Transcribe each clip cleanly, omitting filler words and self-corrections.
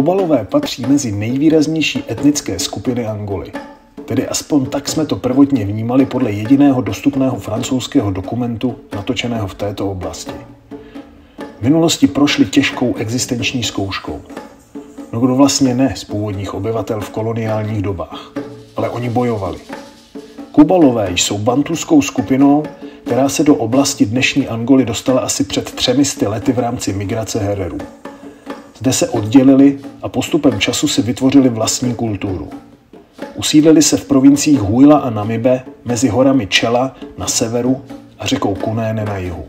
Kubalové patří mezi nejvýraznější etnické skupiny Angoly. Tedy aspoň tak jsme to prvotně vnímali podle jediného dostupného francouzského dokumentu natočeného v této oblasti. V minulosti prošli těžkou existenční zkouškou. No kdo vlastně ne z původních obyvatel v koloniálních dobách, ale oni bojovali. Kubalové jsou bantuskou skupinou, která se do oblasti dnešní Angoly dostala asi před 300 lety v rámci migrace Hererů. Zde se oddělili a postupem času si vytvořili vlastní kulturu. Usídlili se v provinciích Huila a Namibe mezi horami Čela na severu a řekou Kunéne na jihu.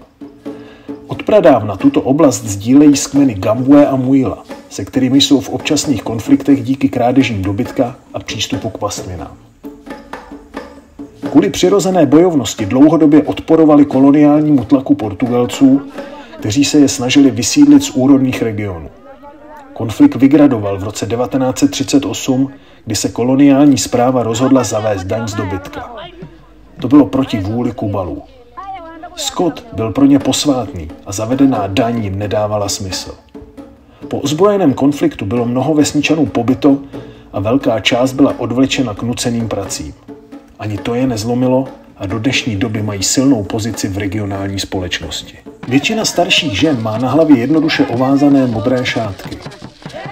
Odpradávna tuto oblast sdílejí s kmeny Gambue a Muila, se kterými jsou v občasných konfliktech díky krádežím dobytka a přístupu k pastvinám. Kvůli přirozené bojovnosti dlouhodobě odporovali koloniálnímu tlaku Portugalců, kteří se je snažili vysídlit z úrodných regionů. Konflikt vygradoval v roce 1938, kdy se koloniální správa rozhodla zavést daň z dobytka. To bylo proti vůli Kubalů. Skot byl pro ně posvátný a zavedená daň jim nedávala smysl. Po ozbrojeném konfliktu bylo mnoho vesničanů pobyto a velká část byla odvlečena k nuceným pracím. Ani to je nezlomilo a do dnešní doby mají silnou pozici v regionální společnosti. Většina starších žen má na hlavě jednoduše ovázané modré šátky.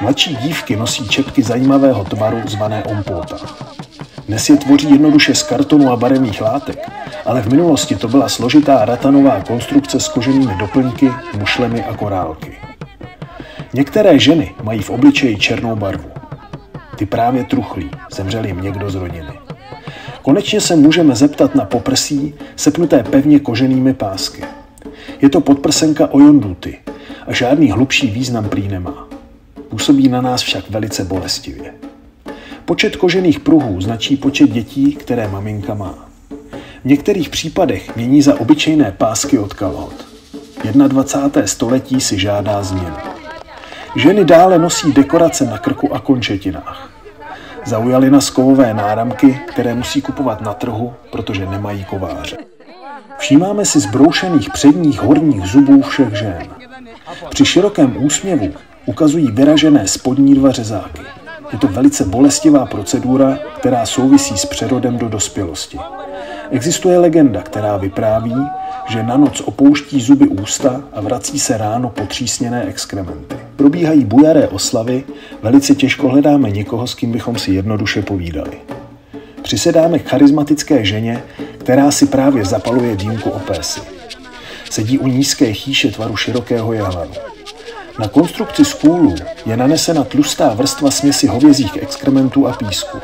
Mladší dívky nosí čepky zajímavého tvaru zvané ompóta. Dnes je tvoří jednoduše z kartonu a barevných látek, ale v minulosti to byla složitá ratanová konstrukce s koženými doplňky, mušlemi a korálky. Některé ženy mají v obličeji černou barvu. Ty právě truchlí, zemřel jim někdo z rodiny. Konečně se můžeme zeptat na poprsí, sepnuté pevně koženými pásky. Je to podprsenka Oyonduty a žádný hlubší význam prý nemá. Působí na nás však velice bolestivě. Počet kožených pruhů značí počet dětí, které maminka má. V některých případech mění za obyčejné pásky od kalhot. 21. století si žádá změnu. Ženy dále nosí dekorace na krku a končetinách. Zaujaly nás kovové náramky, které musí kupovat na trhu, protože nemají kováře. Všímáme si zbroušených předních horních zubů všech žen. Při širokém úsměvu ukazují vyražené spodní dva řezáky. Je to velice bolestivá procedura, která souvisí s přerodem do dospělosti. Existuje legenda, která vypráví, že na noc opouští zuby ústa a vrací se ráno potřísněné exkrementy. Probíhají bujaré oslavy, velice těžko hledáme někoho, s kým bychom si jednoduše povídali. Přisedáme k charismatické ženě, která si právě zapaluje dýmku o pési. Sedí u nízké chýše tvaru širokého jehlanu. Na konstrukci skůlů je nanesena tlustá vrstva směsi hovězích exkrementů a písku.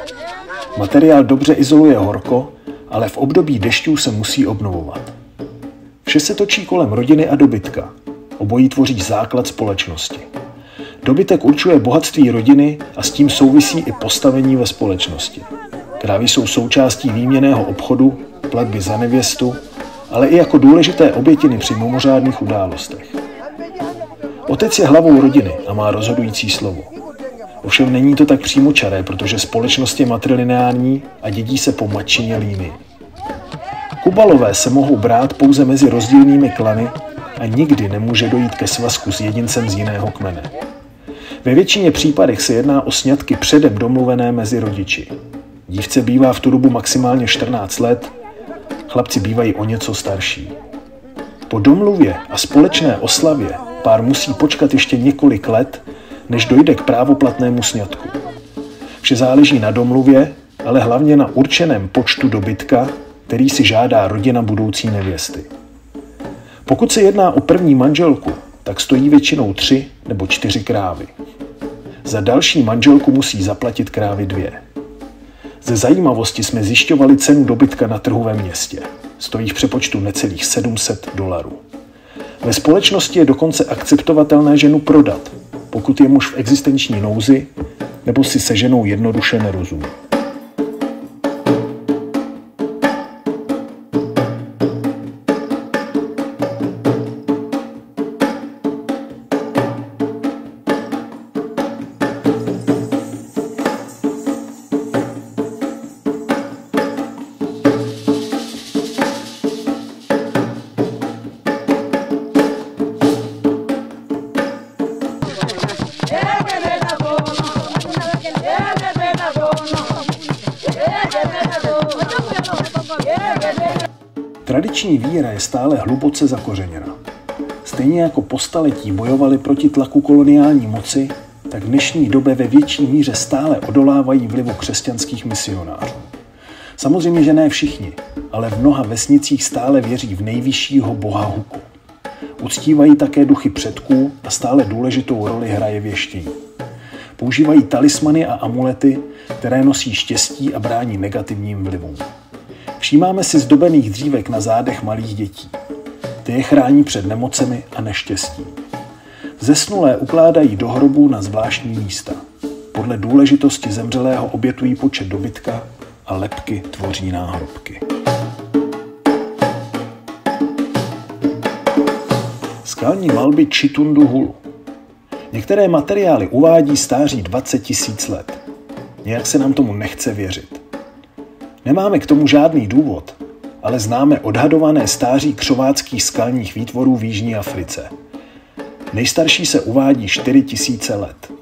Materiál dobře izoluje horko, ale v období dešťů se musí obnovovat. Vše se točí kolem rodiny a dobytka. Obojí tvoří základ společnosti. Dobytek určuje bohatství rodiny a s tím souvisí i postavení ve společnosti. Krávy jsou součástí výměnného obchodu, platby za nevěstu, ale i jako důležité obětiny při mimořádných událostech. Otec je hlavou rodiny a má rozhodující slovo. Ovšem není to tak přímočaré, protože společnost je matrilineární a dědí se po matčině línii. Kubalové se mohou brát pouze mezi rozdílnými klany a nikdy nemůže dojít ke svazku s jedincem z jiného kmene. Ve většině případech se jedná o sňatky předem domluvené mezi rodiči. Dívce bývá v tu dobu maximálně 14 let, chlapci bývají o něco starší. Po domluvě a společné oslavě pár musí počkat ještě několik let, než dojde k právoplatnému sňatku. Vše záleží na domluvě, ale hlavně na určeném počtu dobytka, který si žádá rodina budoucí nevěsty. Pokud se jedná o první manželku, tak stojí většinou 3 nebo 4 krávy. Za další manželku musí zaplatit krávy 2. Ze zajímavosti jsme zjišťovali cenu dobytka na trhu ve městě. Stojí v přepočtu necelých $700. Ve společnosti je dokonce akceptovatelné ženu prodat, pokud je muž v existenční nouzi nebo si se ženou jednoduše nerozumí. Tradiční víra je stále hluboce zakořeněna. Stejně jako po staletí bojovali proti tlaku koloniální moci, tak v dnešní době ve větší míře stále odolávají vlivu křesťanských misionářů. Samozřejmě, že ne všichni, ale v mnoha vesnicích stále věří v nejvyššího boha Huku. Uctívají také duchy předků a stále důležitou roli hraje věštění. Používají talismany a amulety, které nosí štěstí a brání negativním vlivům. Všímáme si zdobených dřívek na zádech malých dětí. Ty je chrání před nemocemi a neštěstím. Zesnulé ukládají do hrobů na zvláštní místa. Podle důležitosti zemřelého obětují počet dobytka a lebky tvoří náhrobky. Skalní malby Chitundu Hulu. Některé materiály uvádí stáří 20 000 let. Nějak se nám tomu nechce věřit. Nemáme k tomu žádný důvod, ale známe odhadované stáří křováckých skalních výtvorů v Jižní Africe. Nejstarší se uvádí 4 000 let.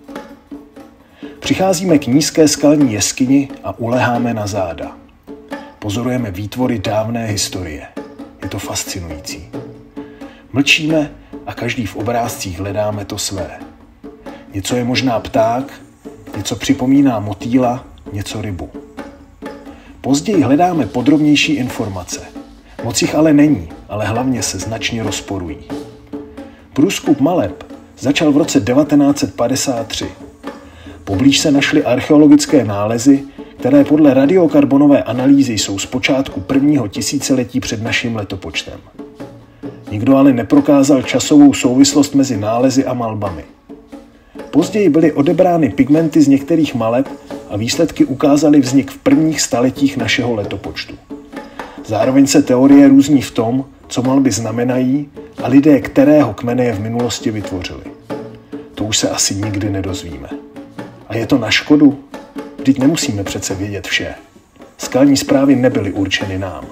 Přicházíme k nízké skalní jeskyni a uleháme na záda. Pozorujeme výtvory dávné historie. Je to fascinující. Mlčíme a každý v obrázcích hledáme to své. Něco je možná pták, něco připomíná motýla, něco rybu. Později hledáme podrobnější informace. Moc jich ale není, ale hlavně se značně rozporují. Průzkum maleb začal v roce 1953. Poblíž se našly archeologické nálezy, které podle radiokarbonové analýzy jsou z počátku 1. tisíciletí před naším letopočtem. Nikdo ale neprokázal časovou souvislost mezi nálezy a malbami. Později byly odebrány pigmenty z některých maleb a výsledky ukázaly vznik v prvních staletích našeho letopočtu. Zároveň se teorie různí v tom, co malby znamenají a lidé kterého kmene je v minulosti vytvořili. To už se asi nikdy nedozvíme. A je to na škodu? Vždyť nemusíme přece vědět vše. Skalní zprávy nebyly určeny nám.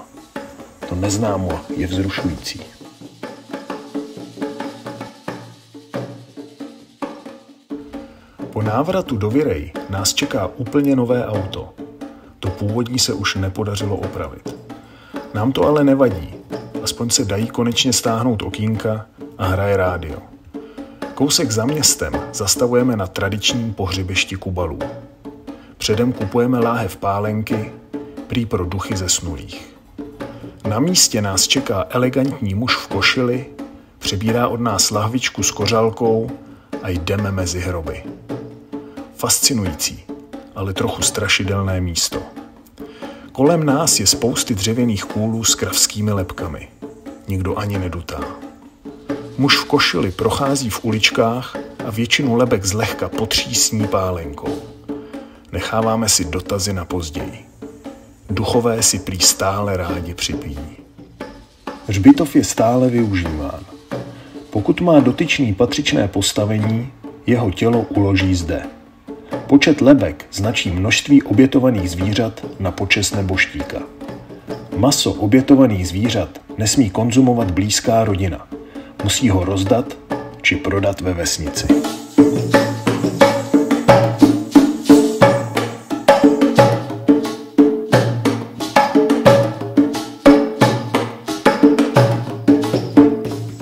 To neznámo je vzrušující. Po návratu do Virej nás čeká úplně nové auto. To původní se už nepodařilo opravit. Nám to ale nevadí. Aspoň se dají konečně stáhnout okýnka a hraje rádio. Kousek za městem zastavujeme na tradičním pohřebišti Kubalů. Předem kupujeme láhev pálenky, prý pro duchy zesnulých. Na místě nás čeká elegantní muž v košili, přebírá od nás lahvičku s kořalkou a jdeme mezi hroby. Fascinující, ale trochu strašidelné místo. Kolem nás je spousty dřevěných kůlů s kravskými lebkami. Nikdo ani nedutá. Muž v košili prochází v uličkách a většinu lebek zlehka potřísní pálenkou. Necháváme si dotazy na později. Duchové si prý stále rádi připijí. Hřbitov je stále využíván. Pokud má dotyčný patřičné postavení, jeho tělo uloží zde. Počet lebek značí množství obětovaných zvířat na počest nebožtíka. Maso obětovaných zvířat nesmí konzumovat blízká rodina. Musí ho rozdat či prodat ve vesnici.